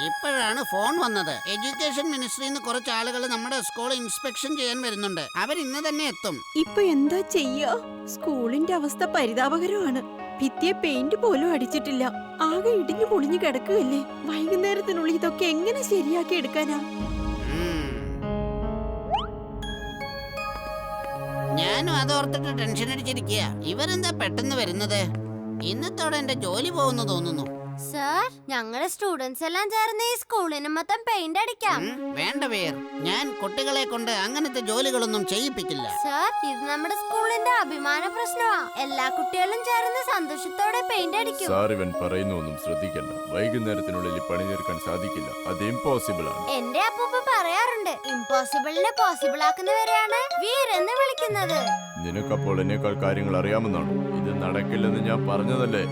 ഇപ്പോഴാണ് ഫോൺ വന്നത്. എഡ്യൂക്കേഷൻ മിനിസ്ട്രിന്ന് കുറച്ച് ആളുകൾ നമ്മുടെ സ്കൂൾ ഇൻസ്പെക്ഷൻ ചെയ്യാൻ വരുന്നുണ്ട്. അവർ ഇന്ന് തന്നെ എത്തും. ഇപ്പൊ എന്താ ചെയ്യാ? സ്കൂളിന്റെ അവസ്ഥ പരിതാപകരമാണ്. ഭിത്തിയെ പെയിന്റ് പോലും അടിച്ചിട്ടില്ല. ആകെ ഇടിഞ്ഞു പൊളിഞ്ഞു കിടക്കുകയല്ലേ. വൈകുന്നേരത്തിനുള്ളിൽ ഇതൊക്കെ എങ്ങനെ ശരിയാക്കി എടുക്കാനാ? ഞാനും അതോർത്തിട്ട് ടെൻഷൻ അടിച്ചിരിക്കുക. ഇവരെന്താ പെട്ടെന്ന് വരുന്നത്? ഇന്നത്തോടെ എന്റെ ജോലി പോകുന്നു തോന്നുന്നു. സർ, ഞങ്ങളുടെ സ്റ്റുഡൻസ് എല്ലാം ചേർന്ന് ഈ സ്കൂളിന് മൊത്തം പെയിന്റ് അടിക്കാം. വേണ്ട വേർ, ഞാൻ കുട്ടികളെ കൊണ്ട് അങ്ങനത്തെ ജോലികളൊന്നും ചെയ്യിപ്പിക്കില്ല. സർ, ഇത് നമ്മുടെ സ്കൂളിന്റെ അഭിമാന പ്രശ്നമാ. എല്ലാ കുട്ടികളും ചേർന്ന് സന്തോഷത്തോടെ പെയിന്റ് അടിക്കും. സാർ, ഇവൻ പറയുന്നൊന്നും ശ്രദ്ധിക്കണ്ട. വൈകുന്നേരത്തിനുള്ളിൽ പണി തീർക്കാൻ സാധിക്കില്ല. അത് ഇമ്പോസിബിൾ ആണ്. എന്റെ അപ്പൂപ്പ പറയാറുണ്ട്, ഇമ്പോസിബിളിനെ പോസിബിൾ ആക്കുന്നവരെയാണ് വീർ എന്ന് വിളിക്കുന്നത്. നിനക്കപ്പോൾ എന്നേക്കാൾ കാര്യങ്ങൾ അറിയാമെന്നാണ്. ഇത് നടക്കില്ലെന്ന് ഞാൻ പറഞ്ഞതല്ലേ?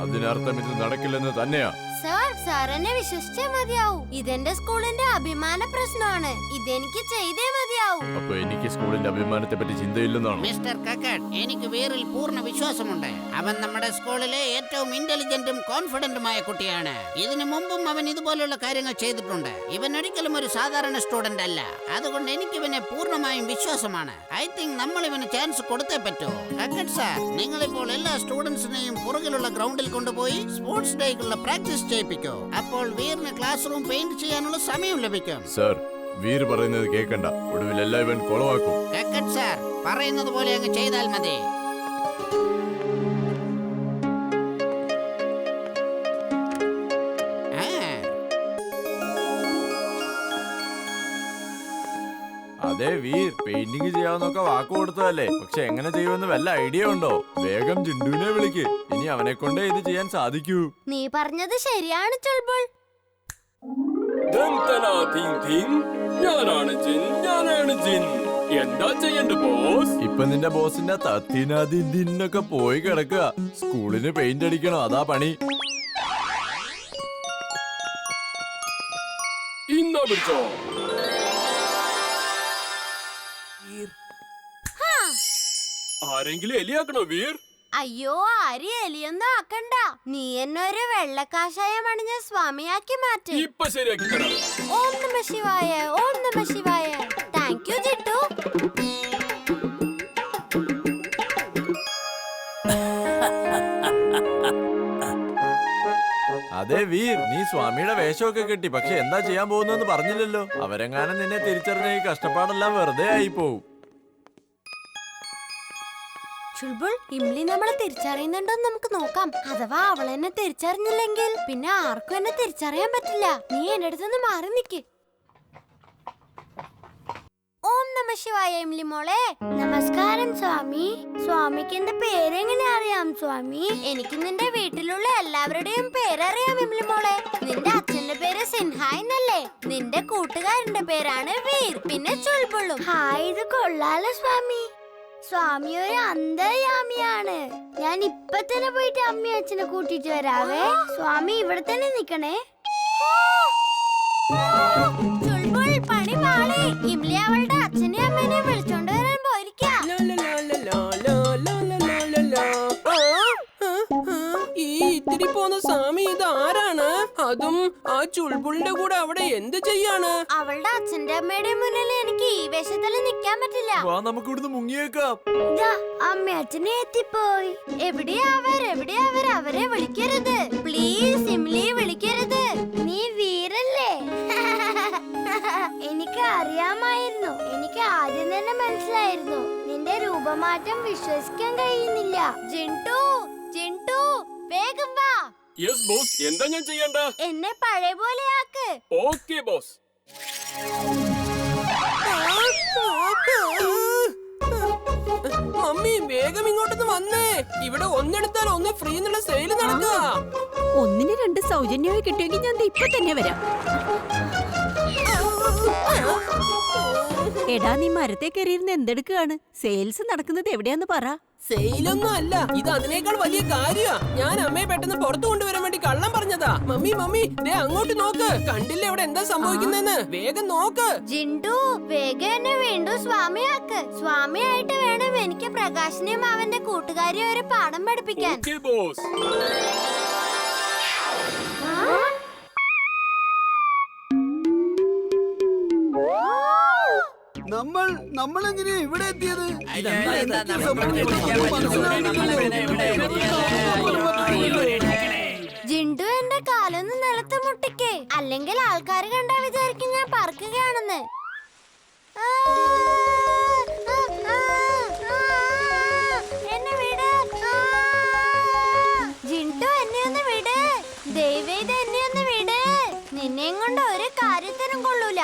അതിനർത്ഥം ഇത് നടക്കില്ലെന്ന് തന്നെയാ. സർ, സാർ എന്നെ വിശ്വസിച്ചേ മതിയാവൂ. ഇതെന്റെ സ്കൂളിന്റെ അഭിമാന പ്രശ്നമാണ്. ഇതെനിക്ക് ചെയ്തേ മതിയാവൂ. അപ്പൊ എനിക്ക് സ്കൂളിന്റെ അഭിമാനത്തെ പറ്റി ചിന്തയില്ലെന്നാണ്? മിസ്റ്റർ കക്കട്ട്, എനിക്ക് വീറിൽ പൂർണ്ണ വിശ്വാസമുണ്ട്. അവൻ നമ്മുടെ സ്കൂളിലെ ഏറ്റവും ഇന്റലിജന്റും കോൺഫിഡന്റുമായ കുട്ടിയാണ്. ഇതിനു മുമ്പും അവൻ ഇതുപോലുള്ള കാര്യങ്ങൾ ചെയ്തിട്ടുണ്ട്. ഇവൻ ഒരിക്കലും ഒരു സാധാരണ സ്റ്റുഡന്റ് അല്ല. അതുകൊണ്ട് എനിക്ക് ഇവനെ പൂർണ്ണമായും വിശ്വാസമാണ്. ഐ തിങ്ക് നമ്മൾ ഇവന് ചാൻസ് കൊടുത്തേ പറ്റൂ. കക്കട്ട് സാർ, നിങ്ങളിപ്പോൾ എല്ലാ സ്റ്റുഡൻസിനെയും പുറകിലുള്ള ഗ്രൗണ്ടിൽ കൊണ്ടുപോയി സ്പോർട്സ് ഡേക്കുള്ള പ്രാക്ടീസ് ചെയ്യിപ്പിക്കോ. അപ്പോൾ വീറിന് ക്ലാസ് റൂം പെയിന്റ് ചെയ്യാനുള്ള സമയം ലഭിക്കും. സാർ, വീർ പറയുന്നത് കേൾക്കണ്ട. ഒടുവിൽ എല്ലാം ഇവൻ കൊളവാക്കും. കക്കട്ട് സാർ പറയുന്നത് പോലെ അങ്ങ് ചെയ്താൽ മതി. അതെ വീർ, പെയിന്റിംഗ് ചെയ്യാവുന്നൊക്കെ വാക്ക് കൊടുത്തതല്ലേ? പക്ഷെ എങ്ങനെ ചെയ്യുമെന്ന് വല്ല ഐഡിയ ഉണ്ടോ? വേഗം ജിണ്ടുവിനെ വിളിക്ക്. ഇനി അവനെ കൊണ്ടേ ഇത് ചെയ്യാൻ സാധിക്കൂ. നീ പറഞ്ഞത് ശരിയാണ് ചുൾബുൾ. എന്താ ചെയ്യണ്ട ബോസ്? ഇപ്പൊ നിന്റെ ബോസിന്റെ തത്തിനൊക്കെ പോയി കിടക്കുക. സ്കൂളിന് പെയിന്റ് അടിക്കണം, അതാ പണി. ഇന്നാ പിടിച്ചോ. ആരെങ്കിലും എലിയാക്കണോ വീർ? അയ്യോ, ആരും എലിയൊന്നും ആക്കണ്ട. നീ എന്നെ ഒരു വെള്ളക്കാഷായം അണിഞ്ഞ സ്വാമിയാക്കി മാറ്റി. ഇപ്പൊ ശരിയാക്കി തരാം. ഓം നമ ശിവായ, ഓം നമ ശിവായ. Thank you Jittu. അതെ വീർ, നീ സ്വാമിയുടെ വേഷമൊക്കെ കെട്ടി. പക്ഷെ എന്താ ചെയ്യാൻ പോകുന്നെന്ന് പറഞ്ഞില്ലല്ലോ. അവരെങ്ങാനും നിന്നെ തിരിച്ചറിഞ്ഞ ഈ കഷ്ടപ്പാടെല്ലാം വെറുതെ ആയി പോവും. ചുൾബുൾ, ഇംലി നമ്മളെ തിരിച്ചറിയുന്നുണ്ടോന്ന് നമുക്ക് നോക്കാം. അഥവാ അവൾ എന്നെ തിരിച്ചറിഞ്ഞില്ലെങ്കിൽ പിന്നെ ആർക്കും എന്നെ തിരിച്ചറിയാൻ പറ്റില്ല. നീ എന്റെ അടുത്തുനിന്ന് മാറി നിക്ക്. ഓം നമ ശിവായ ഇംലി മോളെ. നമസ്കാരം സ്വാമി. സ്വാമിക്ക് എന്റെ പേരെങ്ങനെ അറിയാം സ്വാമി? എനിക്ക് നിന്റെ വീട്ടിലുള്ള എല്ലാവരുടെയും പേരറിയാം ഇംലി മോളെ. നിന്റെ അച്ഛന്റെ പേര് സിൻഹായ് എന്നല്ലേ? നിന്റെ കൂട്ടുകാരന്റെ പേരാണ് വീർ, പിന്നെ ചുൾബുളും. ഹായ്, ഇത് കൊള്ളാലോ സ്വാമി. സ്വാമി ഒരു അന്തര്യാമിയാണ്. ഞാൻ ഇപ്പൊ തന്നെ പോയിട്ട് അമ്മയും അച്ഛനെ കൂട്ടിട്ട് വരാവേ. സ്വാമി ഇവിടെ തന്നെ നിക്കണേ. ചുൾബുൾ, പണി പാളി. ഇംലി അവളുടെ അച്ഛനെയും അമ്മേനെയും വിളിച്ചോണ്ട് വരാൻ പോയിരിക്കാ. ഈ ഇത്തിരി പോന്ന സ്വാമി ഇതാരാണ്? അതും ആ ചുൾബുളിന്റെ കൂടെ അവിടെ എന്ത് ചെയ്യാണ്? അവളുടെ അച്ഛന്റെ അമ്മയുടെ മുന്നിൽ എനിക്ക് ഈ വേഷത്തിൽ നിൽക്കാൻ പറ്റില്ല. വാ, നമുക്ക് ഇവിടുന്ന് മുങ്ങിയേക്കാം. അമ്മ അച്ഛനെ എത്തിപ്പോയി. എവിടെയാ അവർ? അവരെ വിളിക്കരുത് പ്ലീസ്. ഇംലി വിളിക്കരുത്. നീ വീരല്ലേ? എനിക്ക് അറിയാമായിരുന്നു. എനിക്ക് ആദ്യം തന്നെ മനസ്സിലായിരുന്നു. നിന്റെ രൂപമാറ്റം വിശ്വസിക്കാൻ കഴിയുന്നില്ല. ജിൻടു, ജിൻടു, വേഗം വാ. യെസ് ബോസ്, എന്താ ഞാൻ ചെയ്യണ്ട? എന്നെ പഴയ പോലെയാക്ക്. Okay boss. മമ്മി, വേഗം ഇങ്ങോട്ടൊന്ന് വന്നേ. ഇവിടെ ഒന്നെടുത്താൽ ഒന്ന് ഫ്രീ എന്നുള്ള സെയില് നടക്കുക. ഒന്നിന് രണ്ട് സൗജന്യമായി കിട്ടിയെങ്കിൽ ഞാൻ ഇപ്പൊ തന്നെ വരാം. എടാ, നീ മരത്തെ കയറിയിരുന്ന് എന്തെടുക്കുകയാണ്? സെയിൽസ് നടക്കുന്നത് എവിടെയാന്ന് പറ. സെയിലൊന്നും അല്ല, ഇത് അതിനേക്കാൾ വലിയ കാര്യമാ. ഞാൻ അമ്മയെ പെട്ടെന്ന് പുറത്തു കൊണ്ടുവരാൻ വേണ്ടി കള്ളം പറഞ്ഞതാ. മമ്മി, ദേ അങ്ങോട്ട് നോക്ക്. കണ്ടില്ലേ ഇവിടെ എന്താ സംഭവിക്കുന്നതെന്ന്? വേഗം നോക്ക്. ജിൻഡു, വേഗം എന്നെ വീണ്ടും സ്വാമിയാക്ക്. സ്വാമിയായിട്ട് വേണം എനിക്ക് പ്രകാശിനെയും അവന്റെ കൂട്ടുകാരെയും ഒരു പാഠം പഠിപ്പിക്കാൻ. Okay boss. നമ്മളെങ്ങനെയാ ഇവിടെ എത്തിയത്? ജിണ്ടു എന്റെ കാലൊന്ന് നിലത്ത് മുട്ടിക്കേ, അല്ലെങ്കിൽ ആൾക്കാർ കണ്ടാ വിചാരിക്കും ഞാൻ പറക്കുകയാണെന്ന്. എന്നെ വിട് ജിണ്ടു, എന്നെ ഒന്ന് വിട് ദയവേത്, എന്നെ ഒന്ന് വിട്. നിന്നെയും കൊണ്ട് ഒരു കാര്യത്തിനും കൊള്ളൂല.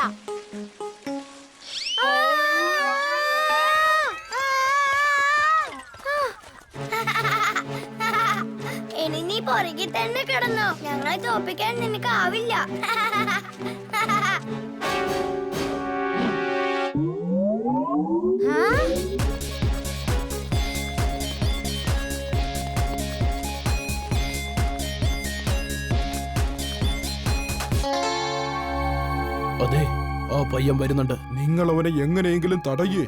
ഇനി നീ പുറകിൽ തന്നെ കിടന്നോ, ഞങ്ങളെ തോപ്പിക്കാൻ നിനക്ക് ആവില്ല. അതെ, ആ പയ്യൻ വരുന്നുണ്ട്. നിങ്ങൾ അവനെ എങ്ങനെയെങ്കിലും തടയേ.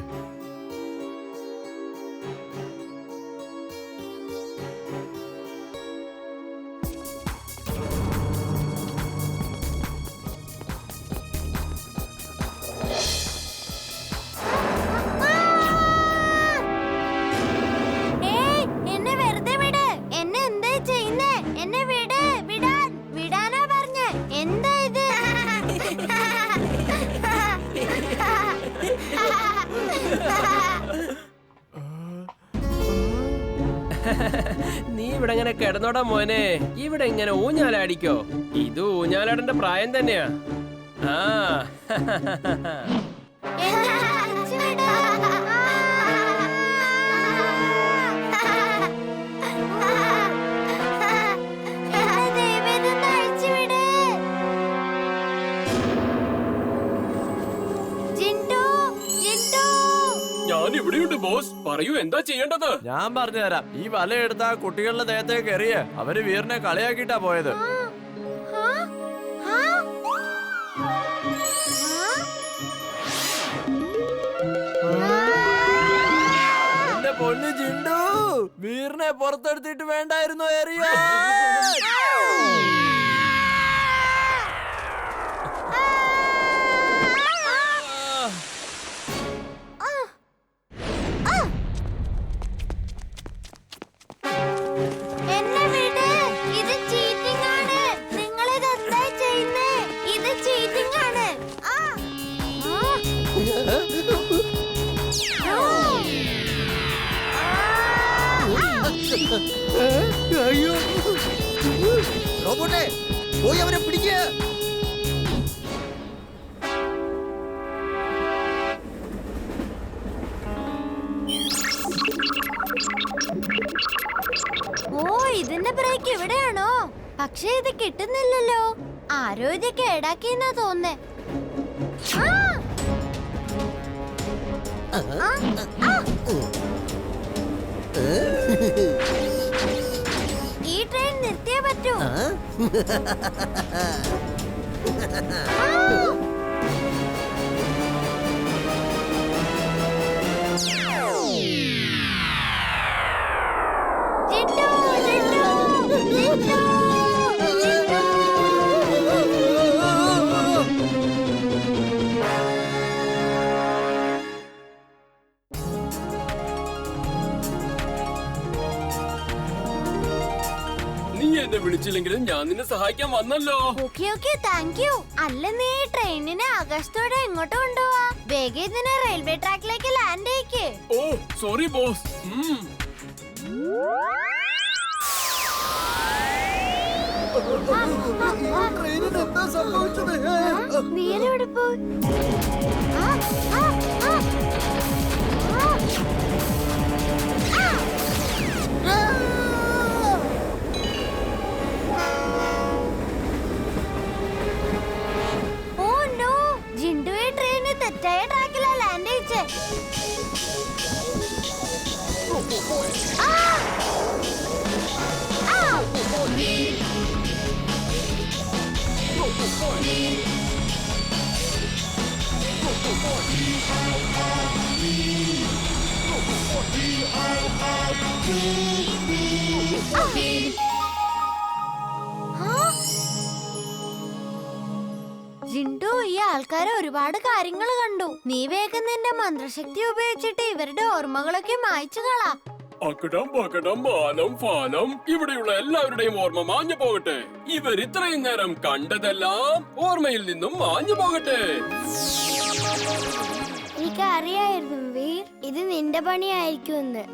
എന്നെ വെറുതെ വിട്. എന്നെ എന്താ ചെയ്യുന്നേ? എന്നെ വിട്. വിടാനാ പറഞ്ഞേ. എന്താ ഇത്? നീ ഇവിടെ ഇങ്ങനെ കിടന്നോടാ മോനെ. ഇവിടെ ഇങ്ങനെ ഊഞ്ഞാലാടിക്കോ. ഇത് ഊഞ്ഞാലാടേണ്ട പ്രായം തന്നെയാ. ആ എന്നെ അഴിച്ചു വിട്. ദയവേദന അഴിച്ചു വിട്. ജിണ്ടു, ജിണ്ടു. ഞാൻ ഇവിടെയുണ്ട് ബോസ്. പറയൂ, എന്താ ചെയ്യേണ്ടത്? ഞാൻ പറഞ്ഞുതരാം. ഈ വല എടുത്ത ആ കുട്ടികളുടെ ദേഹത്തേക്ക് എറിയ. അവര് വീറിനെ കളിയാക്കിട്ടാ പോയത്. എന്റെ പൊന്നു ജിണ്ടു, വീറിനെ പുറത്തെടുത്തിട്ട് വേണ്ടായിരുന്നോ എറിയാ? എന്നെ വിട്. ഇത് ചീറ്റിംഗ് ആണ്. നിങ്ങൾ ഇത് എന്താ ചെയ്യുന്നേ? ഇത് ചീറ്റിംഗ് ആണ്. അയ്യോ, റോബോട്ടേ, പോയി അവരെ പിടിക്കുക. ഓ, ഇതിന്റെ ബ്രേക്ക് ഇവിടെയാണോ? പക്ഷേ ഇത് കിട്ടുന്നില്ലല്ലോ. ആരോ ഇത് കേടാക്കിയെന്നാ തോന്നേ. ഈ ട്രെയിൻ നിർത്തിയേ പറ്റൂ. ജിണ്ടു, ജിണ്ടു, ജിണ്ടു, ജിണ്ടു. നീ എന്നെ വിളിച്ചില്ലെങ്കിലും ഞാൻ നിന്നെ സഹായിക്കാൻ വന്നല്ലോ. Okay okay, thank you. അല്ല, നീ ഈ ട്രെയിനിനെ ആകാശത്തോടെ എങ്ങോട്ട് കൊണ്ടുപോവാ? വേഗം ഇതിനെ റെയിൽവേ ട്രാക്കിലേക്ക് ലാൻഡ് ചെയ്യിക്ക്. ഓ സോറി ബോസ്. ട്രെയിനിന് എന്താ സംഭവിച്ചത്? വീരെവിടെ പോയി? ഓ നോ, ജിണ്ടുവെ ട്രെയിന് തെറ്റായ ട്രാക്കിലാ ലാൻഡ് ചെയ്യിച്ചേ. ജിണ്ടു, ഈ ഈ ആൾക്കാർ ഒരുപാട് കാര്യങ്ങൾ കണ്ടു. നീ വേഗം നിന്റെ മന്ത്രശക്തി ഉപയോഗിച്ചിട്ട് ഇവരുടെ ഓർമ്മകളൊക്കെ മായ്ച്ചു കളാ. അക്കടം പക്കടം ബാനം ഫാനം ഇവിടെയുള്ള എല്ലാവരുടെയും ഓർമ്മ മാഞ്ഞു പോകട്ടെ. ഇവർ ഇത്രയും നേരം കണ്ടതെല്ലാം ഓർമ്മയിൽ നിന്നും മാഞ്ഞു പോകട്ടെ. എനിക്കറിയായിരുന്നു വീർ, ഇത് നിന്റെ പണിയായിരിക്കുമെന്ന്.